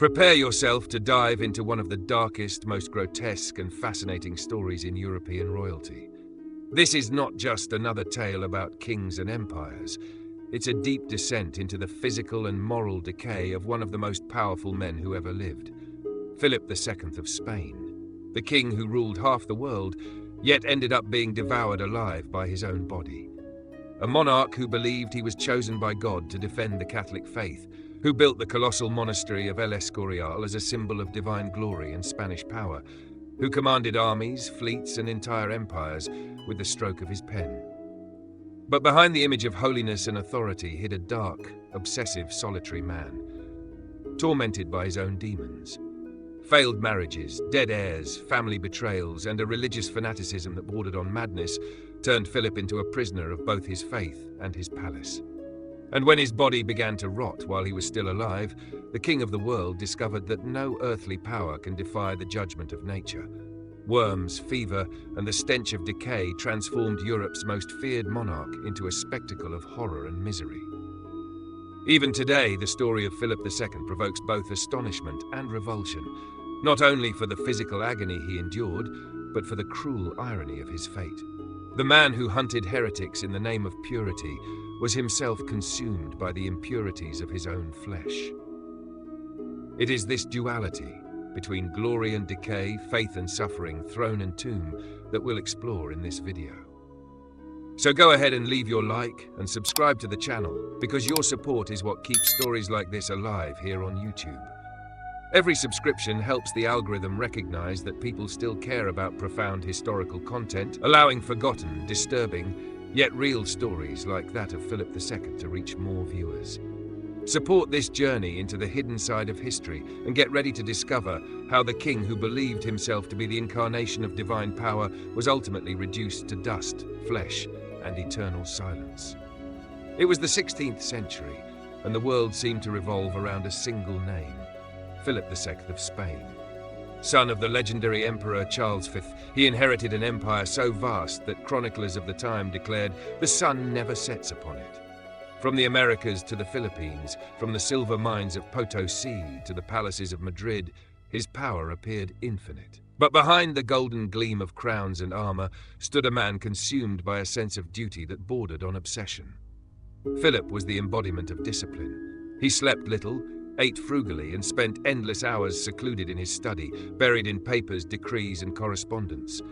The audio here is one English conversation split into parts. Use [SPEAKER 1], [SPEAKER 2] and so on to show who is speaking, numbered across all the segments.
[SPEAKER 1] Prepare yourself to dive into one of the darkest, most grotesque and fascinating stories in European royalty. This is not just another tale about kings and empires. It's a deep descent into the physical and moral decay of one of the most powerful men who ever lived, Philip II of Spain, the king who ruled half the world, yet ended up being devoured alive by his own body. A monarch who believed he was chosen by God to defend the Catholic faith, who built the colossal monastery of El Escorial as a symbol of divine glory and Spanish power, who commanded armies, fleets, and entire empires with the stroke of his pen. But behind the image of holiness and authority hid a dark, obsessive, solitary man, tormented by his own demons. Failed marriages, dead heirs, family betrayals, and a religious fanaticism that bordered on madness turned Philip into a prisoner of both his faith and his palace. And when his body began to rot while he was still alive, the king of the world discovered that no earthly power can defy the judgment of nature. Worms, fever, and the stench of decay transformed Europe's most feared monarch into a spectacle of horror and misery. Even today, the story of Philip II provokes both astonishment and revulsion, not only for the physical agony he endured, but for the cruel irony of his fate. The man who hunted heretics in the name of purity was himself consumed by the impurities of his own flesh. It is this duality between glory and decay, faith and suffering, throne and tomb that we'll explore in this video. So go ahead and leave your like and subscribe to the channel, because your support is what keeps stories like this alive here on YouTube. Every subscription helps the algorithm recognize that people still care about profound historical content, allowing forgotten, disturbing, yet real stories like that of Philip II to reach more viewers. Support this journey into the hidden side of history and get ready to discover how the king who believed himself to be the incarnation of divine power was ultimately reduced to dust, flesh, and eternal silence. It was the 16th century, and the world seemed to revolve around a single name: Philip II of Spain. Son of the legendary Emperor Charles V, he inherited an empire so vast that chroniclers of the time declared the sun never sets upon it. From the Americas to the Philippines, from the silver mines of Potosi to the palaces of Madrid, his power appeared infinite. But behind the golden gleam of crowns and armor stood a man consumed by a sense of duty that bordered on obsession. Philip was the embodiment of discipline. He slept little, ate frugally, and spent endless hours secluded in his study, buried in papers, decrees, and correspondence.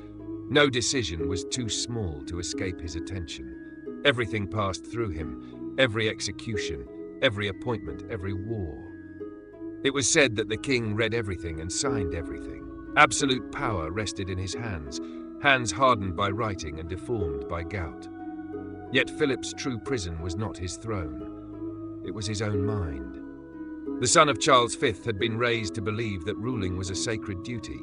[SPEAKER 1] No decision was too small to escape his attention. Everything passed through him. Every execution, every appointment, every war. It was said that the king read everything and signed everything. Absolute power rested in his hands, hands hardened by writing and deformed by gout. Yet Philip's true prison was not his throne. It was his own mind. The son of Charles V had been raised to believe that ruling was a sacred duty.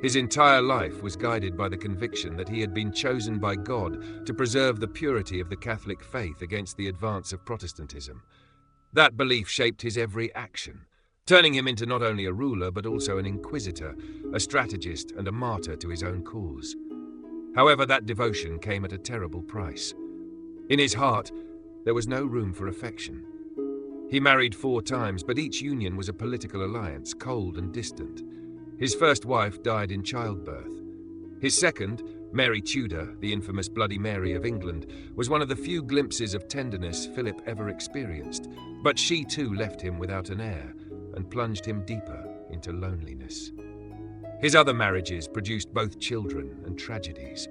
[SPEAKER 1] His entire life was guided by the conviction that he had been chosen by God to preserve the purity of the Catholic faith against the advance of Protestantism. That belief shaped his every action, turning him into not only a ruler but also an inquisitor, a strategist, and a martyr to his own cause. However, that devotion came at a terrible price. In his heart, there was no room for affection. He married 4 times, but each union was a political alliance, cold and distant. His first wife died in childbirth. His second, Mary Tudor, the infamous Bloody Mary of England, was one of the few glimpses of tenderness Philip ever experienced, but she too left him without an heir and plunged him deeper into loneliness. His other marriages produced both children and tragedies.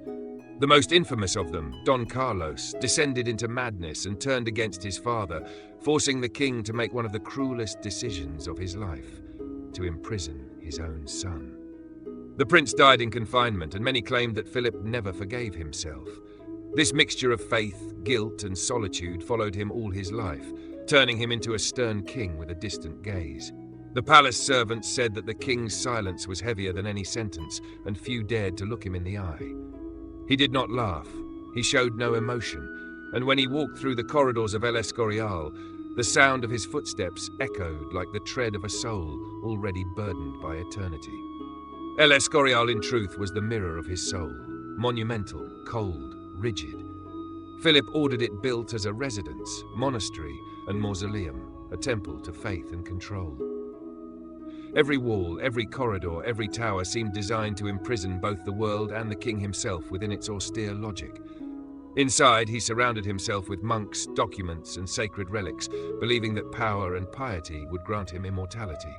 [SPEAKER 1] The most infamous of them, Don Carlos, descended into madness and turned against his father, forcing the king to make one of the cruelest decisions of his life: to imprison his own son. The prince died in confinement, and many claimed that Philip never forgave himself. This mixture of faith, guilt, and solitude followed him all his life, turning him into a stern king with a distant gaze. The palace servants said that the king's silence was heavier than any sentence, and few dared to look him in the eye. He did not laugh, he showed no emotion, and when he walked through the corridors of El Escorial, the sound of his footsteps echoed like the tread of a soul already burdened by eternity. El Escorial, in truth, was the mirror of his soul, monumental, cold, rigid. Philip ordered it built as a residence, monastery, and mausoleum, a temple to faith and control. Every wall, every corridor, every tower seemed designed to imprison both the world and the king himself within its austere logic. Inside, he surrounded himself with monks, documents, and sacred relics, believing that power and piety would grant him immortality.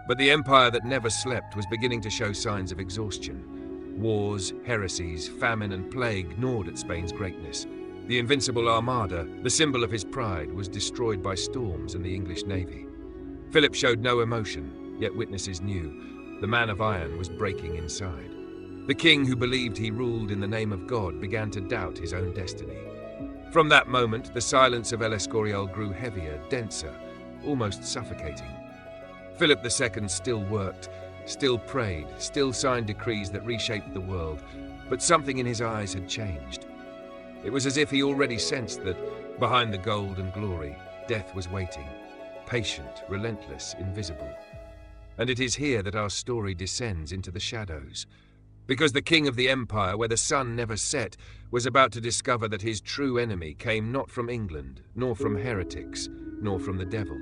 [SPEAKER 1] But the empire that never slept was beginning to show signs of exhaustion. Wars, heresies, famine, and plague gnawed at Spain's greatness. The invincible Armada, the symbol of his pride, was destroyed by storms and the English navy. Philip showed no emotion, yet witnesses knew. The man of iron was breaking inside. The king who believed he ruled in the name of God began to doubt his own destiny. From that moment, the silence of El Escorial grew heavier, denser, almost suffocating. Philip II still worked, still prayed, still signed decrees that reshaped the world, but something in his eyes had changed. It was as if he already sensed that, behind the gold and glory, death was waiting, patient, relentless, invisible. And it is here that our story descends into the shadows. Because the king of the empire, where the sun never set, was about to discover that his true enemy came not from England, nor from heretics, nor from the devil,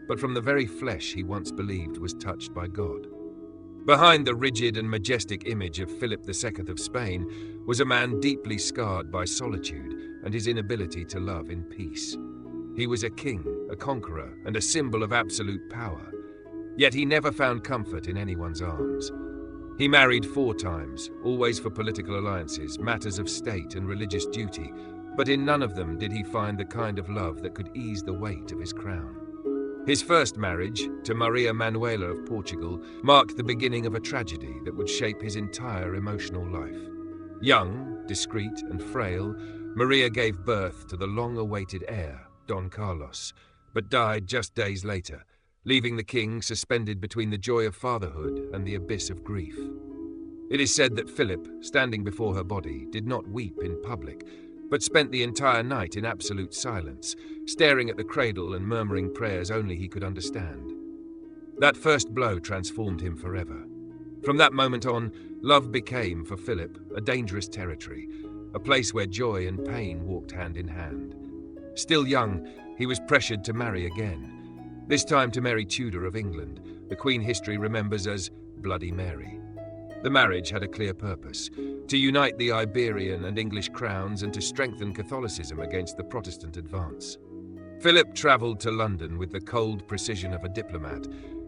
[SPEAKER 1] but from the very flesh he once believed was touched by God. Behind the rigid and majestic image of Philip II of Spain was a man deeply scarred by solitude and his inability to love in peace. He was a king, a conqueror, and a symbol of absolute power. Yet he never found comfort in anyone's arms. He married 4 times, always for political alliances, matters of state and religious duty, but in none of them did he find the kind of love that could ease the weight of his crown. His first marriage, to Maria Manuela of Portugal, marked the beginning of a tragedy that would shape his entire emotional life. Young, discreet, and frail, Maria gave birth to the long-awaited heir, Don Carlos, but died just days later, leaving the king suspended between the joy of fatherhood and the abyss of grief. It is said that Philip, standing before her body, did not weep in public, but spent the entire night in absolute silence, staring at the cradle and murmuring prayers only he could understand. That first blow transformed him forever. From that moment on, love became, for Philip, a dangerous territory, a place where joy and pain walked hand in hand. Still young, he was pressured to marry again. This time to Mary Tudor of England, the Queen history remembers as Bloody Mary. The marriage had a clear purpose: to unite the Iberian and English crowns and to strengthen Catholicism against the Protestant advance. Philip travelled to London with the cold precision of a diplomat,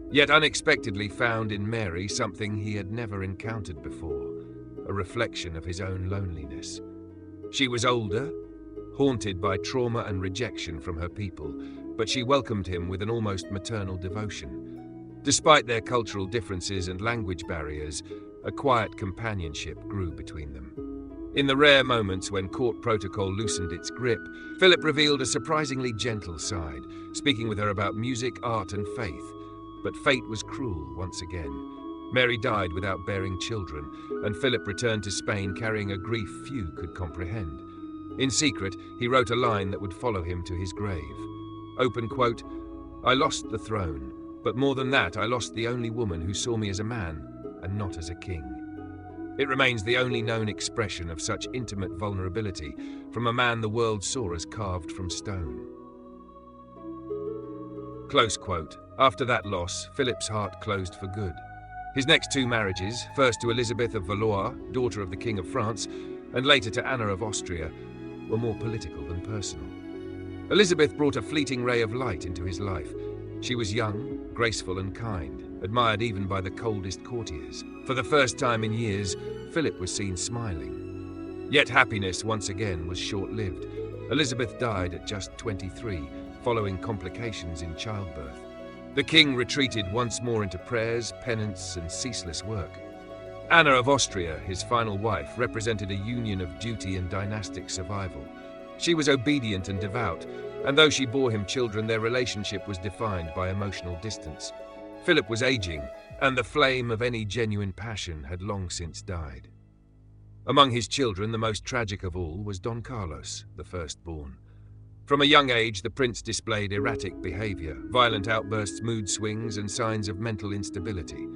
[SPEAKER 1] yet unexpectedly found in Mary something he had never encountered before, a reflection of his own loneliness. She was older, haunted by trauma and rejection from her people, but she welcomed him with an almost maternal devotion. Despite their cultural differences and language barriers, a quiet companionship grew between them. In the rare moments when court protocol loosened its grip, Philip revealed a surprisingly gentle side, speaking with her about music, art, and faith. But fate was cruel once again. Mary died without bearing children, and Philip returned to Spain carrying a grief few could comprehend. In secret, he wrote a line that would follow him to his grave. Open quote, "I lost the throne, but more than that, I lost the only woman who saw me as a man and not as a king." It remains the only known expression of such intimate vulnerability from a man the world saw as carved from stone. Close quote. After that loss, Philip's heart closed for good. His next 2 marriages, first to Elizabeth of Valois, daughter of the King of France, and later to Anna of Austria, were more political than personal. Elizabeth brought a fleeting ray of light into his life. She was young, graceful and kind, admired even by the coldest courtiers. For the first time in years, Philip was seen smiling. Yet happiness once again was short-lived. Elizabeth died at just 23, following complications in childbirth. The king retreated once more into prayers, penance and ceaseless work. Anna of Austria, his final wife, represented a union of duty and dynastic survival. She was obedient and devout, and though she bore him children, their relationship was defined by emotional distance. Philip was aging, and the flame of any genuine passion had long since died. Among his children, the most tragic of all was Don Carlos, the firstborn. From a young age, the prince displayed erratic behavior, violent outbursts, mood swings, and signs of mental instability.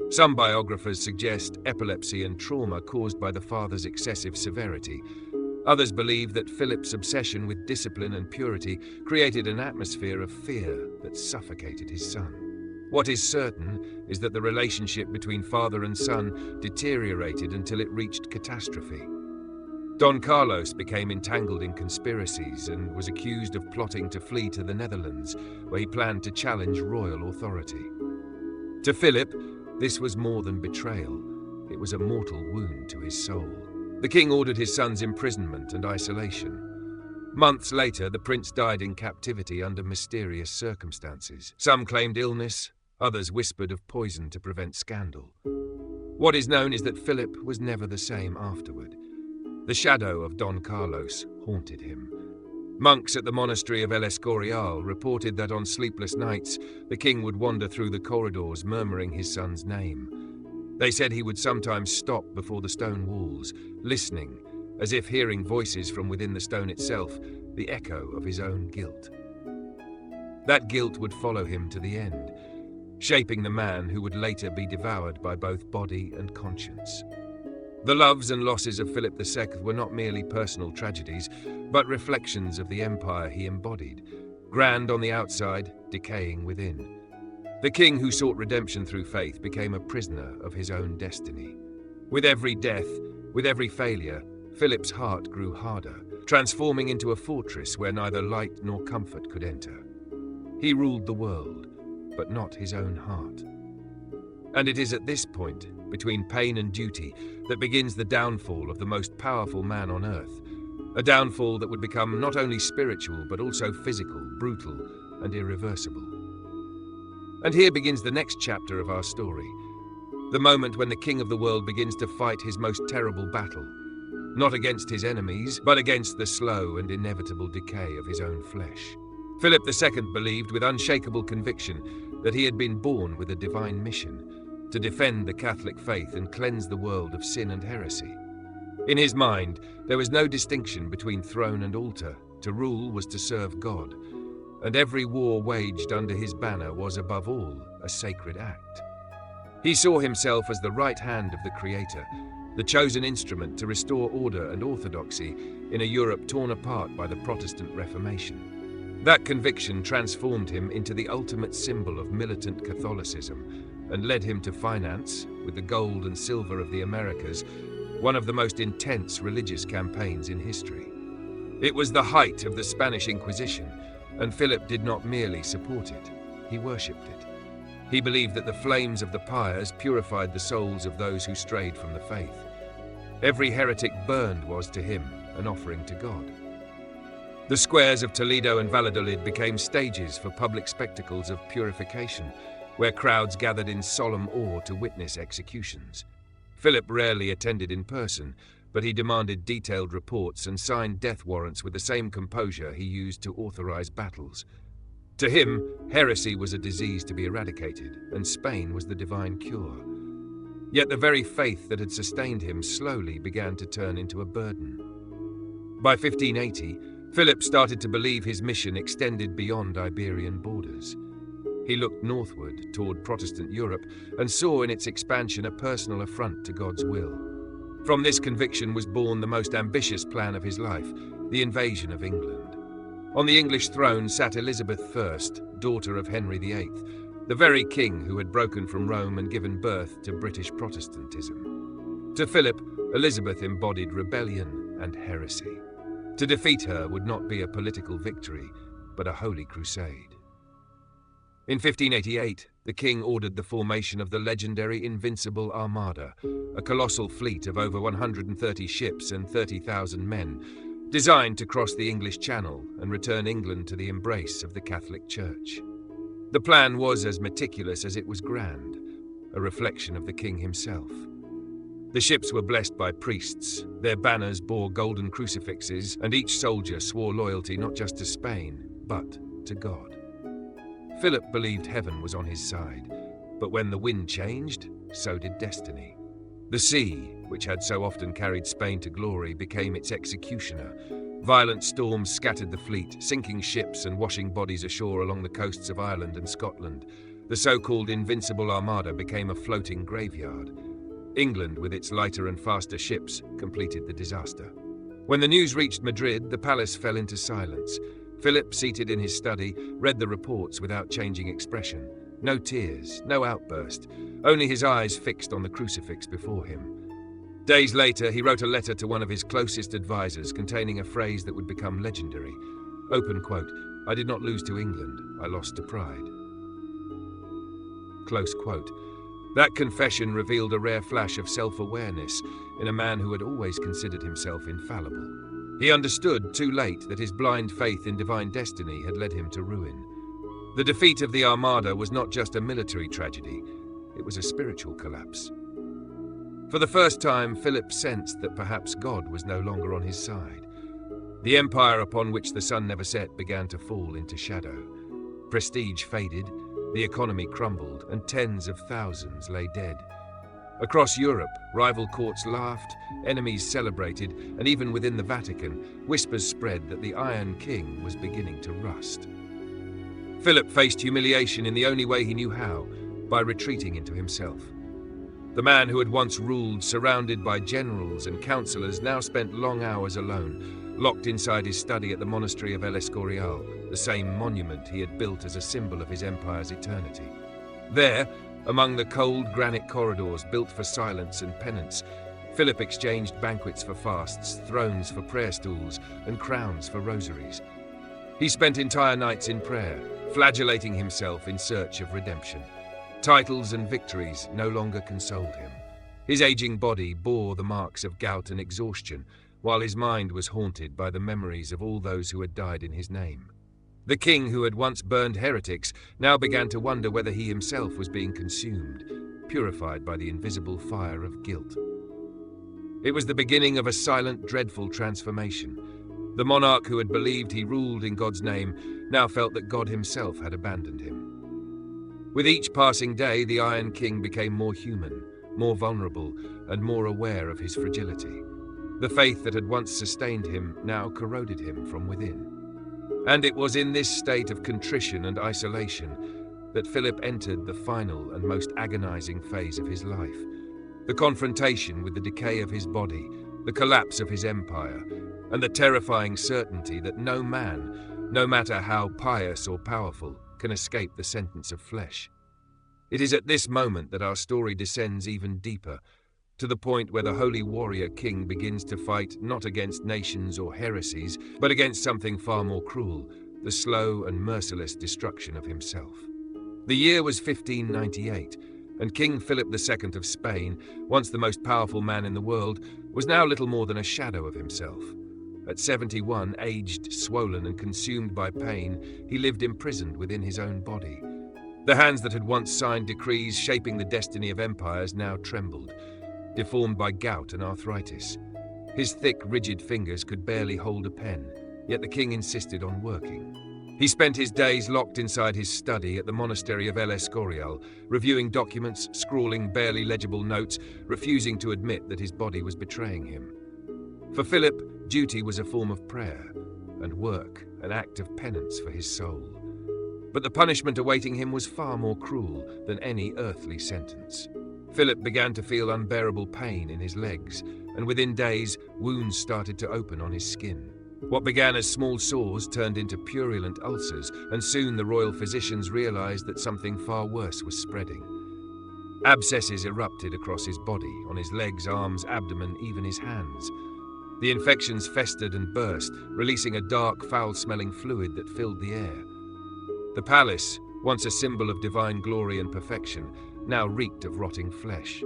[SPEAKER 1] Some biographers suggest epilepsy and trauma caused by the father's excessive severity. Others believe that Philip's obsession with discipline and purity created an atmosphere of fear that suffocated his son. What is certain is that the relationship between father and son deteriorated until it reached catastrophe. Don Carlos became entangled in conspiracies and was accused of plotting to flee to the Netherlands, where he planned to challenge royal authority. To Philip, this was more than betrayal. It was a mortal wound to his soul. The king ordered his son's imprisonment and isolation. Months later, the prince died in captivity under mysterious circumstances. Some claimed illness, others whispered of poison to prevent scandal. What is known is that Philip was never the same afterward. The shadow of Don Carlos haunted him. Monks at the monastery of El Escorial reported that on sleepless nights, the king would wander through the corridors murmuring his son's name. They said he would sometimes stop before the stone walls, listening, as if hearing voices from within the stone itself, the echo of his own guilt. That guilt would follow him to the end, shaping the man who would later be devoured by both body and conscience. The loves and losses of Philip II were not merely personal tragedies, but reflections of the empire he embodied, grand on the outside, decaying within. The king who sought redemption through faith became a prisoner of his own destiny. With every death, with every failure, Philip's heart grew harder, transforming into a fortress where neither light nor comfort could enter. He ruled the world, but not his own heart. And it is at this point, between pain and duty, that begins the downfall of the most powerful man on earth, a downfall that would become not only spiritual but also physical, brutal, and irreversible. And here begins the next chapter of our story, the moment when the king of the world begins to fight his most terrible battle, not against his enemies, but against the slow and inevitable decay of his own flesh. Philip II believed with unshakable conviction that he had been born with a divine mission, to defend the Catholic faith and cleanse the world of sin and heresy. In his mind, there was no distinction between throne and altar. To rule was to serve God, and every war waged under his banner was, above all, a sacred act. He saw himself as the right hand of the Creator, the chosen instrument to restore order and orthodoxy in a Europe torn apart by the Protestant Reformation. That conviction transformed him into the ultimate symbol of militant Catholicism and led him to finance, with the gold and silver of the Americas, one of the most intense religious campaigns in history. It was the height of the Spanish Inquisition, and Philip did not merely support it, he worshipped it. He believed that the flames of the pyres purified the souls of those who strayed from the faith. Every heretic burned was to him an offering to God. The squares of Toledo and Valladolid became stages for public spectacles of purification, where crowds gathered in solemn awe to witness executions. Philip rarely attended in person, but he demanded detailed reports and signed death warrants with the same composure he used to authorize battles. To him, heresy was a disease to be eradicated, and Spain was the divine cure. Yet the very faith that had sustained him slowly began to turn into a burden. By 1580, Philip started to believe his mission extended beyond Iberian borders. He looked northward toward Protestant Europe and saw in its expansion a personal affront to God's will. From this conviction was born the most ambitious plan of his life, the invasion of England. On the English throne sat Elizabeth I, daughter of Henry VIII, the very king who had broken from Rome and given birth to British Protestantism. To Philip, Elizabeth embodied rebellion and heresy. To defeat her would not be a political victory, but a holy crusade. In 1588, the king ordered the formation of the legendary Invincible Armada, a colossal fleet of over 130 ships and 30,000 men, designed to cross the English Channel and return England to the embrace of the Catholic Church. The plan was as meticulous as it was grand, a reflection of the king himself. The ships were blessed by priests, their banners bore golden crucifixes, and each soldier swore loyalty not just to Spain, but to God. Philip believed heaven was on his side, but when the wind changed, so did destiny. The sea, which had so often carried Spain to glory, became its executioner. Violent storms scattered the fleet, sinking ships and washing bodies ashore along the coasts of Ireland and Scotland. The so-called Invincible Armada became a floating graveyard. England, with its lighter and faster ships, completed the disaster. When the news reached Madrid, the palace fell into silence. Philip, seated in his study, read the reports without changing expression. No tears, no outburst, only his eyes fixed on the crucifix before him. Days later, he wrote a letter to one of his closest advisors containing a phrase that would become legendary. Open quote, "I did not lose to England, I lost to pride." Close quote. That confession revealed a rare flash of self-awareness in a man who had always considered himself infallible. He understood too late that his blind faith in divine destiny had led him to ruin. The defeat of the Armada was not just a military tragedy, it was a spiritual collapse. For the first time, Philip sensed that perhaps God was no longer on his side. The empire upon which the sun never set began to fall into shadow. Prestige faded, the economy crumbled, and tens of thousands lay dead. Across Europe, rival courts laughed, enemies celebrated, and even within the Vatican, whispers spread that the Iron King was beginning to rust. Philip faced humiliation in the only way he knew how, by retreating into himself. The man who had once ruled, surrounded by generals and councillors, now spent long hours alone, locked inside his study at the monastery of El Escorial, the same monument he had built as a symbol of his empire's eternity. There, among the cold granite corridors built for silence and penance, Philip exchanged banquets for fasts, thrones for prayer stools, and crowns for rosaries. He spent entire nights in prayer, flagellating himself in search of redemption. Titles and victories no longer consoled him. His aging body bore the marks of gout and exhaustion, while his mind was haunted by the memories of all those who had died in his name. The king who had once burned heretics now began to wonder whether he himself was being consumed, purified by the invisible fire of guilt. It was the beginning of a silent, dreadful transformation. The monarch who had believed he ruled in God's name now felt that God himself had abandoned him. With each passing day, the Iron King became more human, more vulnerable, and more aware of his fragility. The faith that had once sustained him now corroded him from within. And it was in this state of contrition and isolation that Philip entered the final and most agonizing phase of his life. The confrontation with the decay of his body, the collapse of his empire, and the terrifying certainty that no man, no matter how pious or powerful, can escape the sentence of flesh. It is at this moment that our story descends even deeper, to the point where the holy warrior king begins to fight not against nations or heresies, but against something far more cruel, the slow and merciless destruction of himself. The year was 1598, and King Philip II of Spain, once the most powerful man in the world, was now little more than a shadow of himself. At 71, aged, swollen, and consumed by pain, he lived imprisoned within his own body. The hands that had once signed decrees shaping the destiny of empires now trembled, deformed by gout and arthritis. His thick, rigid fingers could barely hold a pen, yet the king insisted on working. He spent his days locked inside his study at the monastery of El Escorial, reviewing documents, scrawling barely legible notes, refusing to admit that his body was betraying him. For Philip, duty was a form of prayer, and work an act of penance for his soul. But the punishment awaiting him was far more cruel than any earthly sentence. Philip began to feel unbearable pain in his legs, and within days, wounds started to open on his skin. What began as small sores turned into purulent ulcers, and soon the royal physicians realized that something far worse was spreading. Abscesses erupted across his body, on his legs, arms, abdomen, even his hands. The infections festered and burst, releasing a dark, foul-smelling fluid that filled the air. The palace, once a symbol of divine glory and perfection, now reeked of rotting flesh.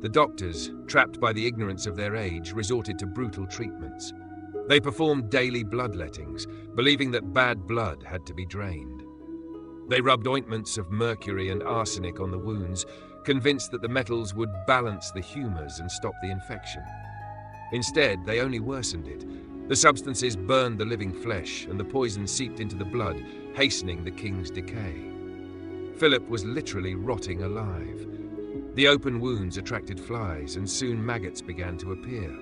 [SPEAKER 1] The doctors, trapped by the ignorance of their age, resorted to brutal treatments. They performed daily bloodlettings, believing that bad blood had to be drained. They rubbed ointments of mercury and arsenic on the wounds, convinced that the metals would balance the humours and stop the infection. Instead, they only worsened it. The substances burned the living flesh, and the poison seeped into the blood, hastening the king's decay. Philip was literally rotting alive. The open wounds attracted flies, and soon maggots began to appear.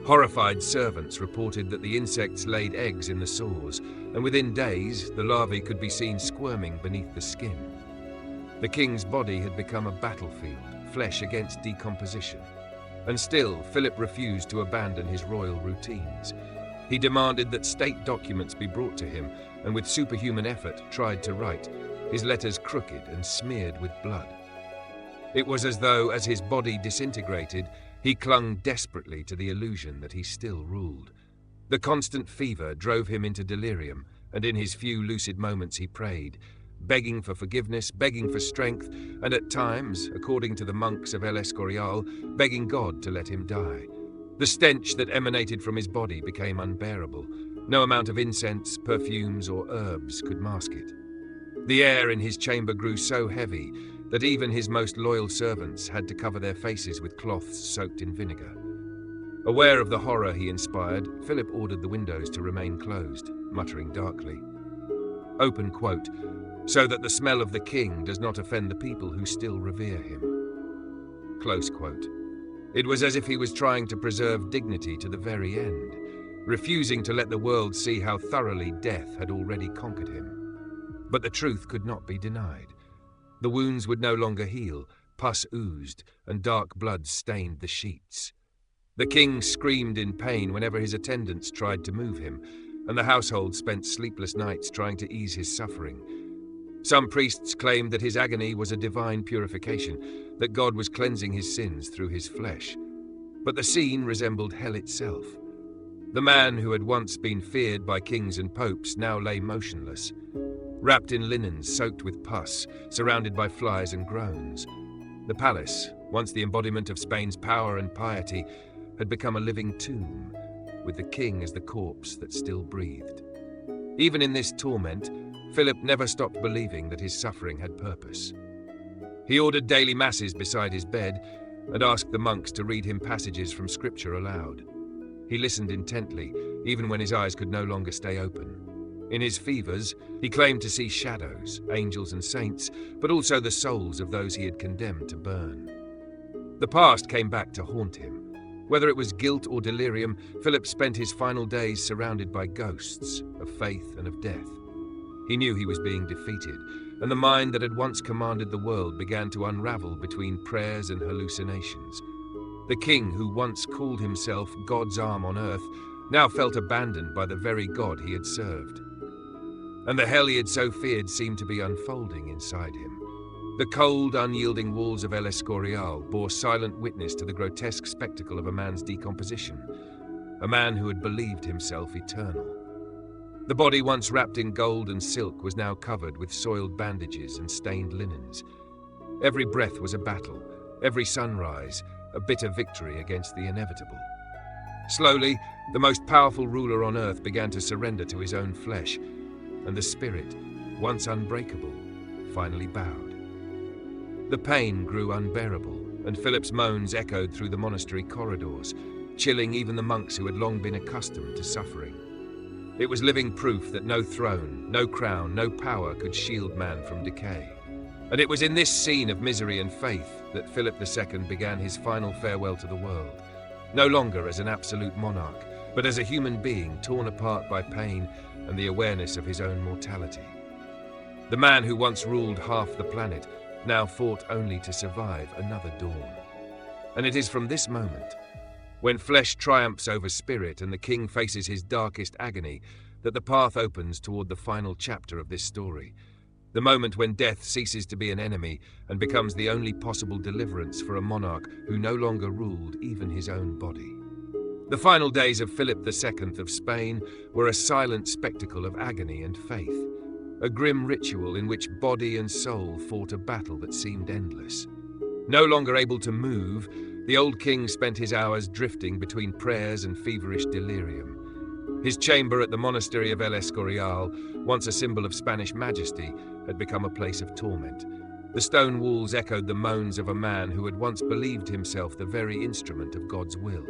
[SPEAKER 1] Horrified servants reported that the insects laid eggs in the sores, and within days the larvae could be seen squirming beneath the skin. The king's body had become a battlefield, flesh against decomposition. And still, Philip refused to abandon his royal routines. He demanded that state documents be brought to him, and with superhuman effort tried to write, his letters crooked and smeared with blood. It was as though, as his body disintegrated, he clung desperately to the illusion that he still ruled. The constant fever drove him into delirium, and in his few lucid moments he prayed, begging for forgiveness, begging for strength, and at times, according to the monks of El Escorial, begging God to let him die. The stench that emanated from his body became unbearable. No amount of incense, perfumes, or herbs could mask it. The air in his chamber grew so heavy that even his most loyal servants had to cover their faces with cloths soaked in vinegar. Aware of the horror he inspired, Philip ordered the windows to remain closed, muttering darkly, open quote, so that the smell of the king does not offend the people who still revere him. Close quote. It was as if he was trying to preserve dignity to the very end, refusing to let the world see how thoroughly death had already conquered him. But the truth could not be denied. The wounds would no longer heal, pus oozed, and dark blood stained the sheets. The king screamed in pain whenever his attendants tried to move him, and the household spent sleepless nights trying to ease his suffering. Some priests claimed that his agony was a divine purification, that God was cleansing his sins through his flesh. But the scene resembled hell itself. The man who had once been feared by kings and popes now lay motionless, wrapped in linens soaked with pus, surrounded by flies and groans. The palace, once the embodiment of Spain's power and piety, had become a living tomb, with the king as the corpse that still breathed. Even in this torment, Philip never stopped believing that his suffering had purpose. He ordered daily masses beside his bed and asked the monks to read him passages from scripture aloud. He listened intently, even when his eyes could no longer stay open. In his fevers, he claimed to see shadows, angels and saints, but also the souls of those he had condemned to burn. The past came back to haunt him. Whether it was guilt or delirium, Philip spent his final days surrounded by ghosts of faith and of death. He knew he was being defeated, and the mind that had once commanded the world began to unravel between prayers and hallucinations. The king, who once called himself God's arm on earth, now felt abandoned by the very God he had served. And the hell he had so feared seemed to be unfolding inside him. The cold, unyielding walls of El Escorial bore silent witness to the grotesque spectacle of a man's decomposition, a man who had believed himself eternal. The body once wrapped in gold and silk was now covered with soiled bandages and stained linens. Every breath was a battle, every sunrise a bitter victory against the inevitable. Slowly, the most powerful ruler on earth began to surrender to his own flesh, and the spirit, once unbreakable, finally bowed. The pain grew unbearable, and Philip's moans echoed through the monastery corridors, chilling even the monks who had long been accustomed to suffering. It was living proof that no throne, no crown, no power could shield man from decay. And it was in this scene of misery and faith that Philip II began his final farewell to the world, no longer as an absolute monarch, but as a human being torn apart by pain and the awareness of his own mortality. The man who once ruled half the planet now fought only to survive another dawn. And it is from this moment, when flesh triumphs over spirit and the king faces his darkest agony, that the path opens toward the final chapter of this story, the moment when death ceases to be an enemy and becomes the only possible deliverance for a monarch who no longer ruled even his own body. The final days of Philip II of Spain were a silent spectacle of agony and faith, a grim ritual in which body and soul fought a battle that seemed endless. No longer able to move, the old king spent his hours drifting between prayers and feverish delirium. His chamber at the monastery of El Escorial, once a symbol of Spanish majesty, had become a place of torment. The stone walls echoed the moans of a man who had once believed himself the very instrument of God's will.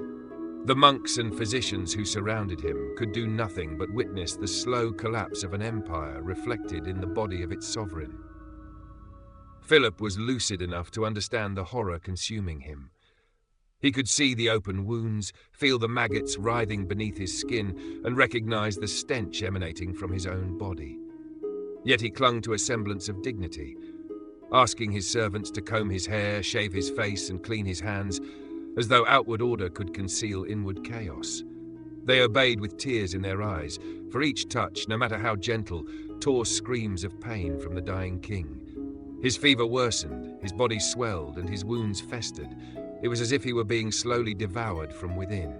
[SPEAKER 1] The monks and physicians who surrounded him could do nothing but witness the slow collapse of an empire reflected in the body of its sovereign. Philip was lucid enough to understand the horror consuming him. He could see the open wounds, feel the maggots writhing beneath his skin, and recognize the stench emanating from his own body. Yet he clung to a semblance of dignity, asking his servants to comb his hair, shave his face, and clean his hands, as though outward order could conceal inward chaos. They obeyed with tears in their eyes, for each touch, no matter how gentle, tore screams of pain from the dying king. His fever worsened, his body swelled, and his wounds festered. It was as if he were being slowly devoured from within.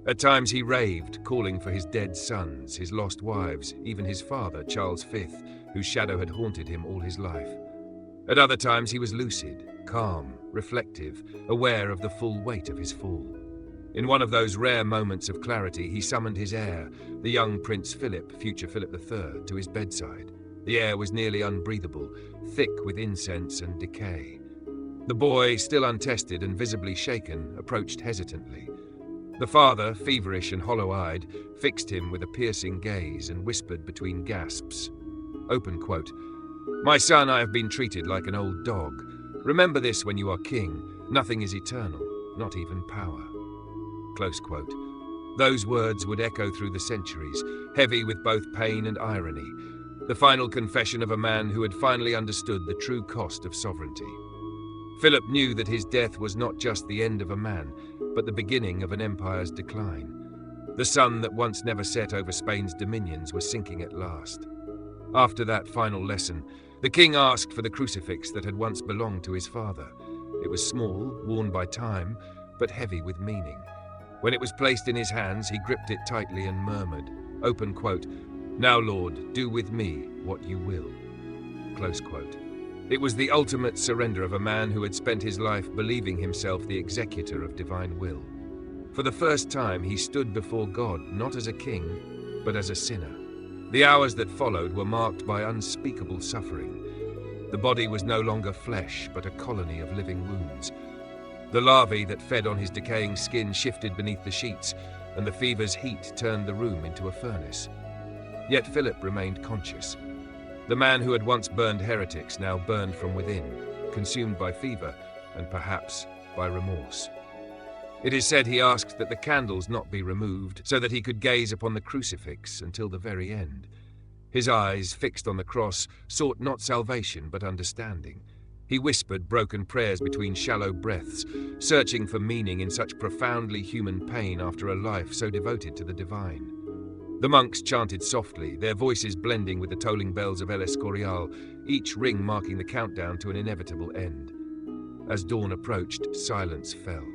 [SPEAKER 1] At times he raved, calling for his dead sons, his lost wives, even his father, Charles V, whose shadow had haunted him all his life. At other times he was lucid, calm, reflective, aware of the full weight of his fall. In one of those rare moments of clarity, he summoned his heir, the young Prince Philip, future Philip III, to his bedside. The air was nearly unbreathable, thick with incense and decay. The boy, still untested and visibly shaken, approached hesitantly. The father, feverish and hollow-eyed, fixed him with a piercing gaze and whispered between gasps. Open quote, "My son, I have been treated like an old dog. Remember this when you are king. Nothing is eternal, not even power." Close quote. Those words would echo through the centuries, heavy with both pain and irony. The final confession of a man who had finally understood the true cost of sovereignty. Philip knew that his death was not just the end of a man, but the beginning of an empire's decline. The sun that once never set over Spain's dominions was sinking at last. After that final lesson, the king asked for the crucifix that had once belonged to his father. It was small, worn by time, but heavy with meaning. When it was placed in his hands, he gripped it tightly and murmured, open quote, "Now, Lord, do with me what you will." Close quote. It was the ultimate surrender of a man who had spent his life believing himself the executor of divine will. For the first time, he stood before God not as a king, but as a sinner. The hours that followed were marked by unspeakable suffering. The body was no longer flesh, but a colony of living wounds. The larvae that fed on his decaying skin shifted beneath the sheets, and the fever's heat turned the room into a furnace. Yet Philip remained conscious. The man who had once burned heretics now burned from within, consumed by fever and perhaps by remorse. It is said he asked that the candles not be removed so that he could gaze upon the crucifix until the very end. His eyes, fixed on the cross, sought not salvation but understanding. He whispered broken prayers between shallow breaths, searching for meaning in such profoundly human pain after a life so devoted to the divine. The monks chanted softly, their voices blending with the tolling bells of El Escorial, each ring marking the countdown to an inevitable end. As dawn approached, silence fell.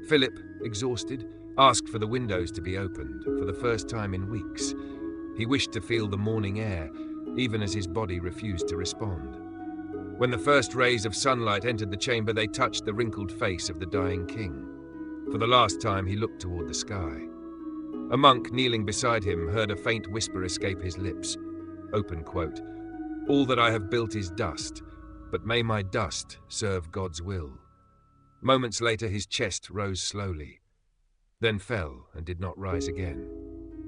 [SPEAKER 1] Philip, exhausted, asked for the windows to be opened, for the first time in weeks. He wished to feel the morning air, even as his body refused to respond. When the first rays of sunlight entered the chamber, they touched the wrinkled face of the dying king. For the last time, he looked toward the sky. A monk kneeling beside him heard a faint whisper escape his lips. Open quote, "All that I have built is dust, but may my dust serve God's will." Moments later, his chest rose slowly, then fell and did not rise again.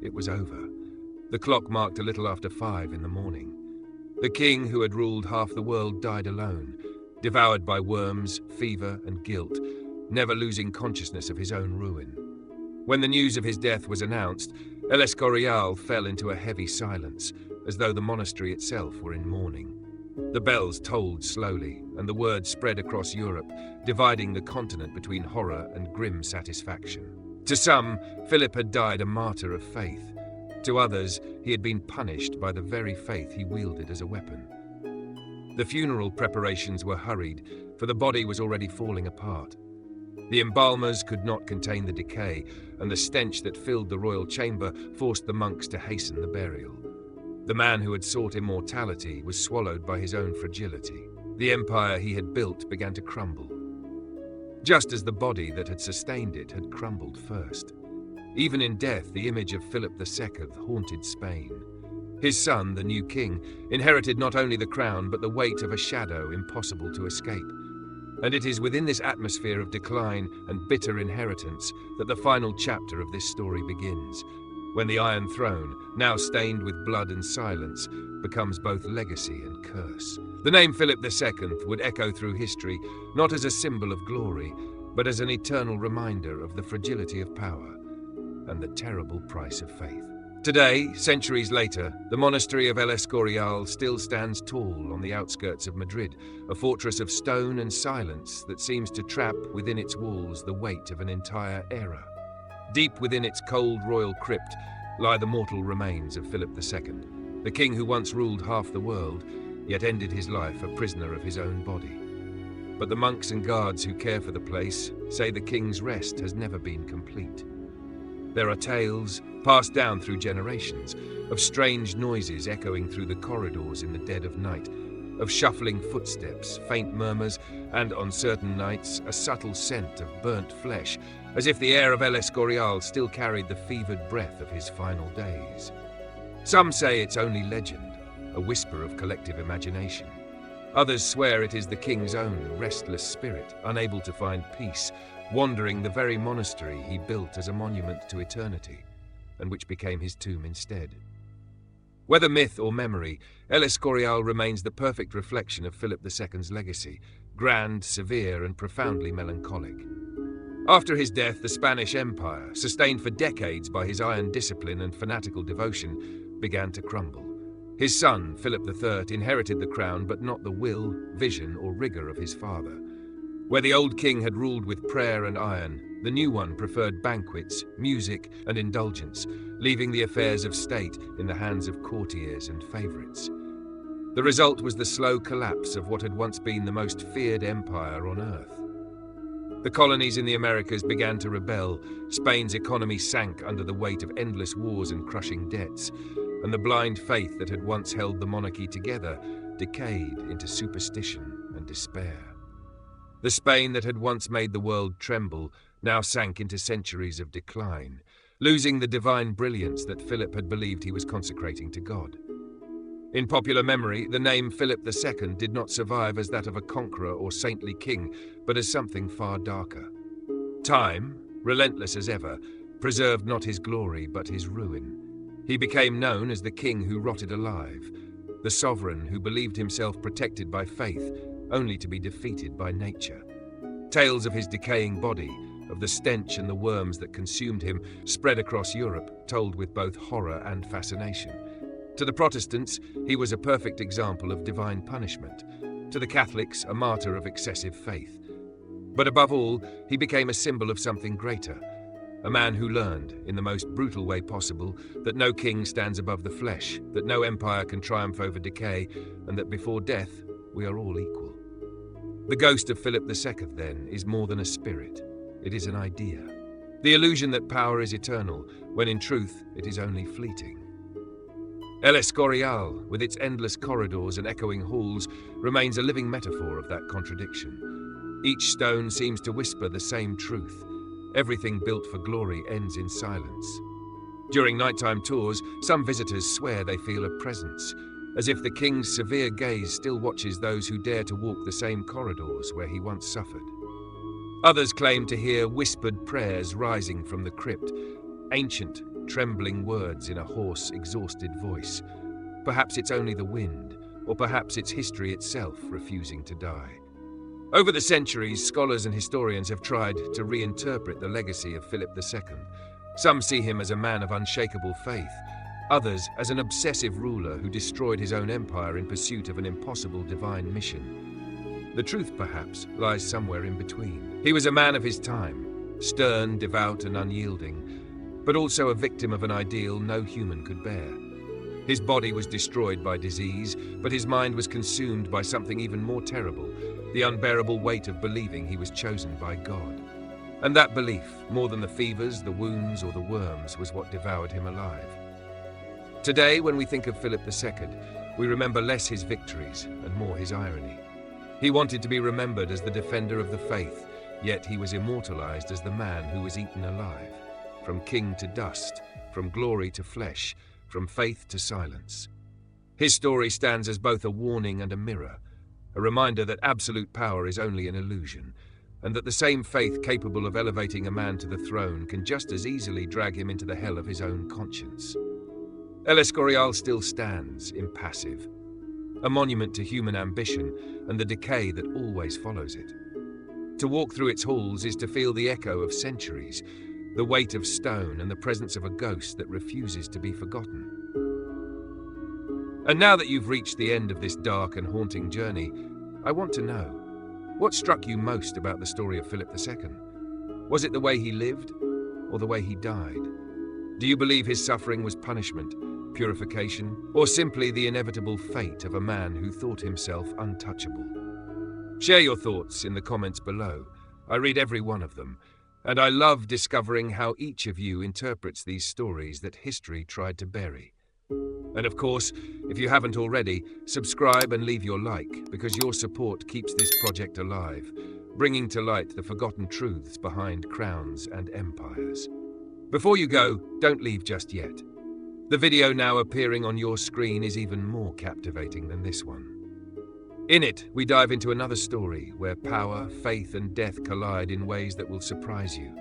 [SPEAKER 1] It was over. The clock marked a little after 5 in the morning. The king who had ruled half the world died alone, devoured by worms, fever, and guilt, never losing consciousness of his own ruin. When the news of his death was announced, El Escorial fell into a heavy silence, as though the monastery itself were in mourning. The bells tolled slowly, and the word spread across Europe, dividing the continent between horror and grim satisfaction. To some, Philip had died a martyr of faith. To others, he had been punished by the very faith he wielded as a weapon. The funeral preparations were hurried, for the body was already falling apart. The embalmers could not contain the decay, and the stench that filled the royal chamber forced the monks to hasten the burial. The man who had sought immortality was swallowed by his own fragility. The empire he had built began to crumble, just as the body that had sustained it had crumbled first. Even in death, the image of Philip II haunted Spain. His son, the new king, inherited not only the crown but the weight of a shadow impossible to escape. And it is within this atmosphere of decline and bitter inheritance that the final chapter of this story begins, when the Iron Throne, now stained with blood and silence, becomes both legacy and curse. The name Philip II would echo through history, not as a symbol of glory, but as an eternal reminder of the fragility of power and the terrible price of faith. Today, centuries later, the monastery of El Escorial still stands tall on the outskirts of Madrid, a fortress of stone and silence that seems to trap within its walls the weight of an entire era. Deep within its cold royal crypt lie the mortal remains of Philip II, the king who once ruled half the world, yet ended his life a prisoner of his own body. But the monks and guards who care for the place say the king's rest has never been complete. There are tales, passed down through generations, of strange noises echoing through the corridors in the dead of night, of shuffling footsteps, faint murmurs, and on certain nights a subtle scent of burnt flesh, as if the air of El Escorial still carried the fevered breath of his final days. Some say it's only legend, a whisper of collective imagination. Others swear it is the king's own restless spirit, unable to find peace, wandering the very monastery he built as a monument to eternity, and which became his tomb instead. Whether myth or memory, El Escorial remains the perfect reflection of Philip II's legacy, grand, severe, and profoundly melancholic. After his death, the Spanish Empire, sustained for decades by his iron discipline and fanatical devotion, began to crumble. His son, Philip III, inherited the crown, but not the will, vision, or rigor of his father. Where the old king had ruled with prayer and iron, the new one preferred banquets, music, and indulgence, leaving the affairs of state in the hands of courtiers and favourites. The result was the slow collapse of what had once been the most feared empire on earth. The colonies in the Americas began to rebel, Spain's economy sank under the weight of endless wars and crushing debts, and the blind faith that had once held the monarchy together decayed into superstition and despair. The Spain that had once made the world tremble now sank into centuries of decline, losing the divine brilliance that Philip had believed he was consecrating to God. In popular memory, the name Philip II did not survive as that of a conqueror or saintly king, but as something far darker. Time, relentless as ever, preserved not his glory but his ruin. He became known as the king who rotted alive, the sovereign who believed himself protected by faith, only to be defeated by nature. Tales of his decaying body, of the stench and the worms that consumed him, spread across Europe, told with both horror and fascination. To the Protestants, he was a perfect example of divine punishment. To the Catholics, a martyr of excessive faith. But above all, he became a symbol of something greater. A man who learned, in the most brutal way possible, that no king stands above the flesh, that no empire can triumph over decay, and that before death, we are all equal. The ghost of Philip II, then, is more than a spirit. It is an idea. The illusion that power is eternal, when in truth it is only fleeting. El Escorial, with its endless corridors and echoing halls, remains a living metaphor of that contradiction. Each stone seems to whisper the same truth. Everything built for glory ends in silence. During nighttime tours, some visitors swear they feel a presence, as if the king's severe gaze still watches those who dare to walk the same corridors where he once suffered. Others claim to hear whispered prayers rising from the crypt, ancient, trembling words in a hoarse, exhausted voice. Perhaps it's only the wind, or perhaps it's history itself refusing to die. Over the centuries, scholars and historians have tried to reinterpret the legacy of Philip II. Some see him as a man of unshakable faith, others as an obsessive ruler who destroyed his own empire in pursuit of an impossible divine mission. The truth, perhaps, lies somewhere in between. He was a man of his time, stern, devout, and unyielding, but also a victim of an ideal no human could bear. His body was destroyed by disease, but his mind was consumed by something even more terrible, the unbearable weight of believing he was chosen by God. And that belief, more than the fevers, the wounds, or the worms, was what devoured him alive. Today, when we think of Philip II, we remember less his victories and more his irony. He wanted to be remembered as the defender of the faith, yet he was immortalized as the man who was eaten alive, from king to dust, from glory to flesh, from faith to silence. His story stands as both a warning and a mirror, a reminder that absolute power is only an illusion, and that the same faith capable of elevating a man to the throne can just as easily drag him into the hell of his own conscience. El Escorial still stands, impassive, a monument to human ambition and the decay that always follows it. To walk through its halls is to feel the echo of centuries, the weight of stone and the presence of a ghost that refuses to be forgotten. And now that you've reached the end of this dark and haunting journey, I want to know, what struck you most about the story of Philip II? Was it the way he lived or the way he died? Do you believe his suffering was punishment, purification, or simply the inevitable fate of a man who thought himself untouchable? Share your thoughts in the comments below. I read every one of them, and I love discovering how each of you interprets these stories that history tried to bury. And of course, if you haven't already, subscribe and leave your like, because your support keeps this project alive, bringing to light the forgotten truths behind crowns and empires. Before you go, don't leave just yet. The video now appearing on your screen is even more captivating than this one. In it, we dive into another story where power, faith, and death collide in ways that will surprise you.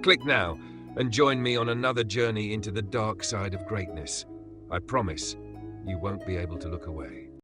[SPEAKER 1] Click now and join me on another journey into the dark side of greatness. I promise you won't be able to look away.